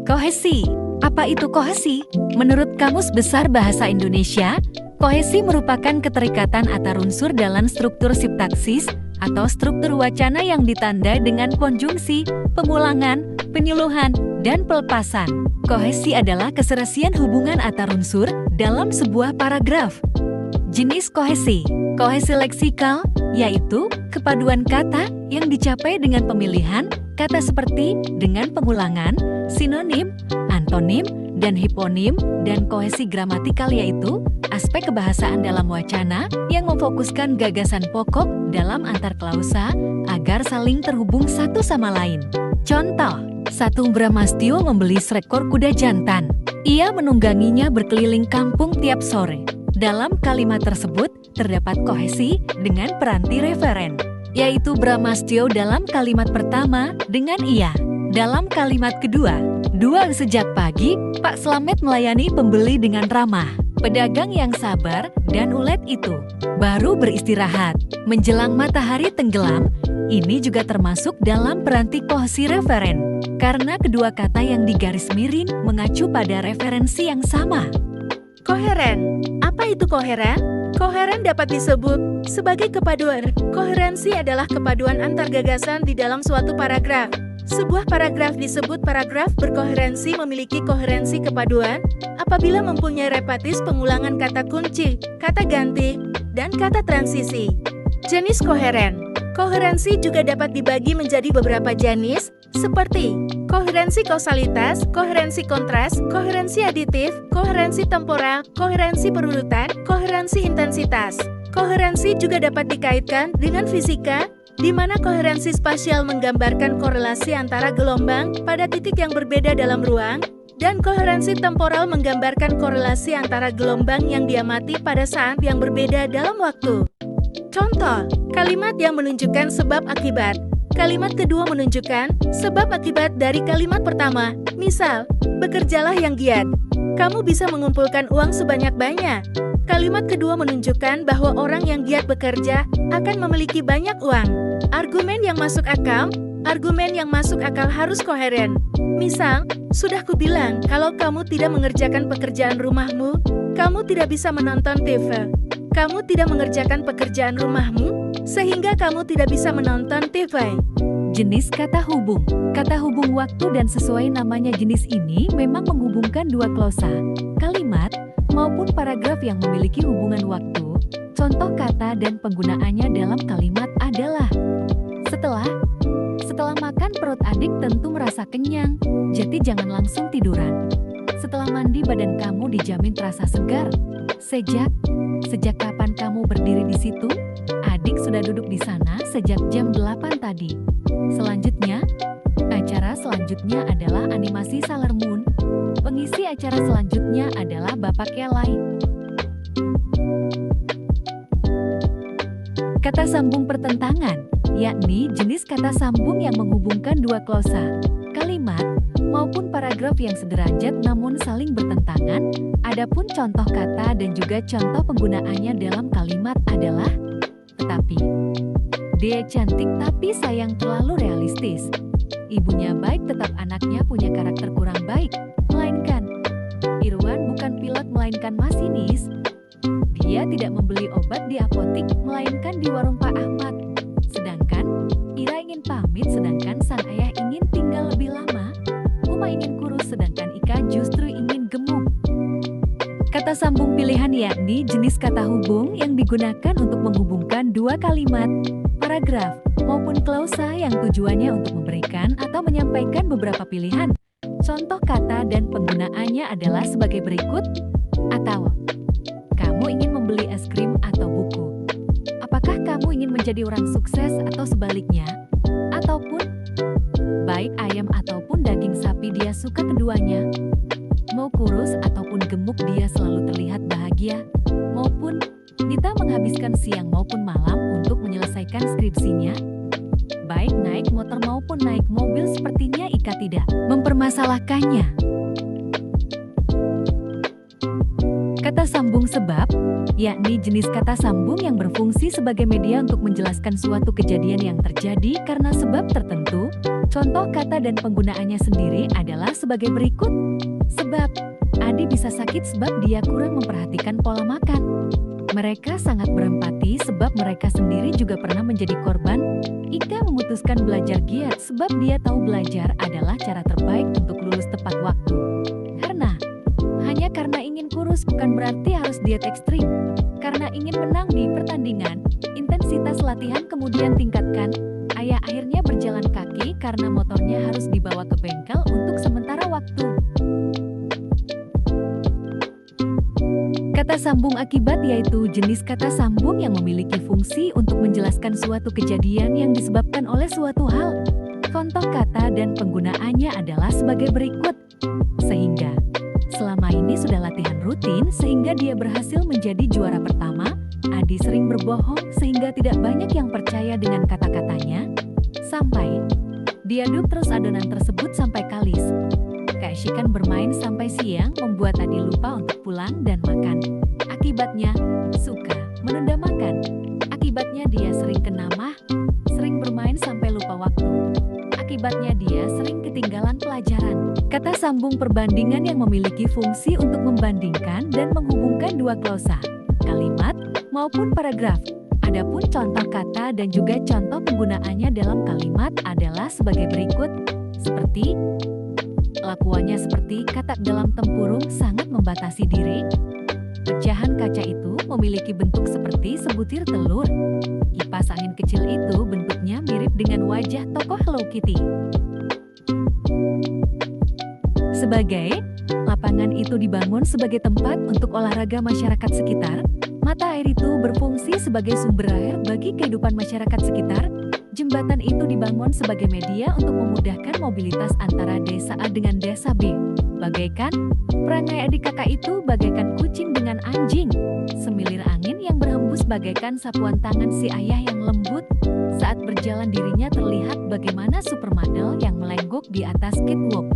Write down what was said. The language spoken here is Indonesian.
Kohesi. Apa itu kohesi? Menurut Kamus Besar Bahasa Indonesia, kohesi merupakan keterikatan antar unsur dalam struktur sintaksis atau struktur wacana yang ditandai dengan konjungsi, pengulangan, penyuluhan, dan pelepasan. Kohesi adalah keserasian hubungan antar unsur dalam sebuah paragraf. Jenis kohesi. Kohesi leksikal, yaitu kepaduan kata yang dicapai dengan pemilihan kata seperti dengan pengulangan, sinonim, antonim, dan hiponim, dan kohesi gramatikal yaitu aspek kebahasaan dalam wacana yang memfokuskan gagasan pokok dalam antar klausa agar saling terhubung satu sama lain. Contoh, Satung Bramastio membeli seekor kuda jantan. Ia menungganginya berkeliling kampung tiap sore. Dalam kalimat tersebut terdapat kohesi dengan peranti referen, yaitu Bramastio dalam kalimat pertama dengan ia. Dalam kalimat kedua, sejak pagi, Pak Slamet melayani pembeli dengan ramah. Pedagang yang sabar dan ulet itu baru beristirahat. Menjelang matahari tenggelam, ini juga termasuk dalam peranti kohesi referen, karena kedua kata yang digaris miring mengacu pada referensi yang sama. Koheren. Apa itu koheren? Koheren dapat disebut sebagai kepaduan. Koherensi adalah kepaduan antar gagasan di dalam suatu paragraf. Sebuah paragraf disebut paragraf berkoherensi memiliki koherensi kepaduan apabila mempunyai repetis pengulangan kata kunci, kata ganti, dan kata transisi. Jenis koheren. Koherensi juga dapat dibagi menjadi beberapa jenis, seperti koherensi kausalitas, koherensi kontras, koherensi aditif, koherensi temporal, koherensi berurutan, koherensi intensitas. Koherensi juga dapat dikaitkan dengan fisika, di mana koherensi spasial menggambarkan korelasi antara gelombang pada titik yang berbeda dalam ruang, dan koherensi temporal menggambarkan korelasi antara gelombang yang diamati pada saat yang berbeda dalam waktu. Contoh, kalimat yang menunjukkan sebab akibat. Kalimat kedua menunjukkan sebab akibat dari kalimat pertama. Misal, bekerjalah yang giat. Kamu bisa mengumpulkan uang sebanyak-banyak. Kalimat kedua menunjukkan bahwa orang yang giat bekerja akan memiliki banyak uang. Argumen yang masuk akal harus koheren. Misal, sudah kubilang kalau kamu tidak mengerjakan pekerjaan rumahmu, kamu tidak bisa menonton TV. Kamu tidak mengerjakan pekerjaan rumahmu, sehingga kamu tidak bisa menonton TV. Jenis kata hubung. Kata hubung waktu dan sesuai namanya jenis ini memang menghubungkan dua klausa, kalimat, maupun paragraf yang memiliki hubungan waktu. Contoh kata dan penggunaannya dalam kalimat adalah Setelah makan perut adik tentu merasa kenyang, jadi jangan langsung tiduran. Setelah mandi badan kamu dijamin terasa segar. Sejak kapan kamu berdiri di situ? Adik sudah duduk di sana sejak jam 8 tadi. Selanjutnya, acara selanjutnya adalah animasi Sailor Moon. Pengisi acara selanjutnya adalah Bapak Kelai. Kata sambung pertentangan, yakni jenis kata sambung yang menghubungkan dua klausa, kalimat, maupun paragraf yang sederajat namun saling bertentangan. Adapun contoh kata dan juga contoh penggunaannya dalam kalimat adalah tetapi. Dia cantik tapi sayang terlalu realistis. Ibunya baik tetap anaknya punya karakter kurang baik. Melainkan, Irwan bukan pilot melainkan masinis. Dia tidak membeli obat di apotik melainkan di warung Pak Ahmad. Sedangkan, Ira ingin pamit sedangkan sang ayah ingin tinggal lebih lama. Uma ingin kurus sedangkan Ika justru ingin gemuk. Kata sambung pilihan yakni jenis kata hubung yang digunakan untuk menghubungkan dua kalimat, paragraf, maupun klausa yang tujuannya untuk memberikan atau menyampaikan beberapa pilihan. Contoh kata dan penggunaannya adalah sebagai berikut, atau kamu ingin membeli es krim atau buku. Apakah kamu ingin menjadi orang sukses atau sebaliknya? Ataupun, baik ayam ataupun daging sapi dia suka keduanya. Mau kurus ataupun gemuk, dia selalu terlihat bahagia. Maupun Dita menghabiskan siang maupun malam untuk menyelesaikan skripsinya. Baik naik motor maupun naik mobil, sepertinya Ika tidak mempermasalahkannya. Kata sambung sebab, yakni jenis kata sambung yang berfungsi sebagai media untuk menjelaskan suatu kejadian yang terjadi karena sebab tertentu. Contoh kata dan penggunaannya sendiri adalah sebagai berikut. Sebab, Adi bisa sakit sebab dia kurang memperhatikan pola makan. Mereka sangat berempati sebab mereka sendiri juga pernah menjadi korban. Ika memutuskan belajar giat sebab dia tahu belajar adalah cara terbaik untuk lulus tepat waktu. Hanya karena ingin kurus bukan berarti harus diet ekstrim. Karena ingin menang di pertandingan, intensitas latihan kemudian tingkatkan. Ayah akhirnya berjalan kaki karena motornya harus dibawa ke bengkel untuk sementara waktu. Kata sambung akibat yaitu jenis kata sambung yang memiliki fungsi untuk menjelaskan suatu kejadian yang disebabkan oleh suatu hal. Contoh kata dan penggunaannya adalah sebagai berikut. Sehingga selama ini sudah latihan rutin sehingga dia berhasil menjadi juara pertama. Adi sering berbohong sehingga tidak banyak yang percaya dengan kata-katanya. Sampai diaduk terus adonan tersebut sampai kalis. Keasyikan bermain sampai siang membuat Adi lupa untuk pulang dan makan. Akibatnya, suka menunda makan. Akibatnya dia sering kena mah, sering bermain sampai lupa waktu. Akibatnya dia sering ketinggalan pelajaran. Kata sambung perbandingan yang memiliki fungsi untuk membandingkan dan menghubungkan dua klausa, kalimat, maupun paragraf. Adapun contoh kata dan juga contoh penggunaannya dalam kalimat adalah sebagai berikut. Seperti, lakuannya seperti kata dalam tempurung sangat membatasi diri. Pecahan kaca itu memiliki bentuk seperti sebutir telur. Kipas angin kecil itu bentuknya mirip dengan wajah tokoh Hello Kitty. Sebagai, lapangan itu dibangun sebagai tempat untuk olahraga masyarakat sekitar. Mata air itu berfungsi sebagai sumber air bagi kehidupan masyarakat sekitar. Jembatan itu dibangun sebagai media untuk memudahkan mobilitas antara desa A dengan desa B. Bagaikan, perangai adik kakak itu bagaikan kucing dengan anjing. Semilir angin yang berhembus bagaikan sapuan tangan si ayah yang lembut. Saat berjalan dirinya terlihat bagaimana supermodel yang melenggok di atas catwalk.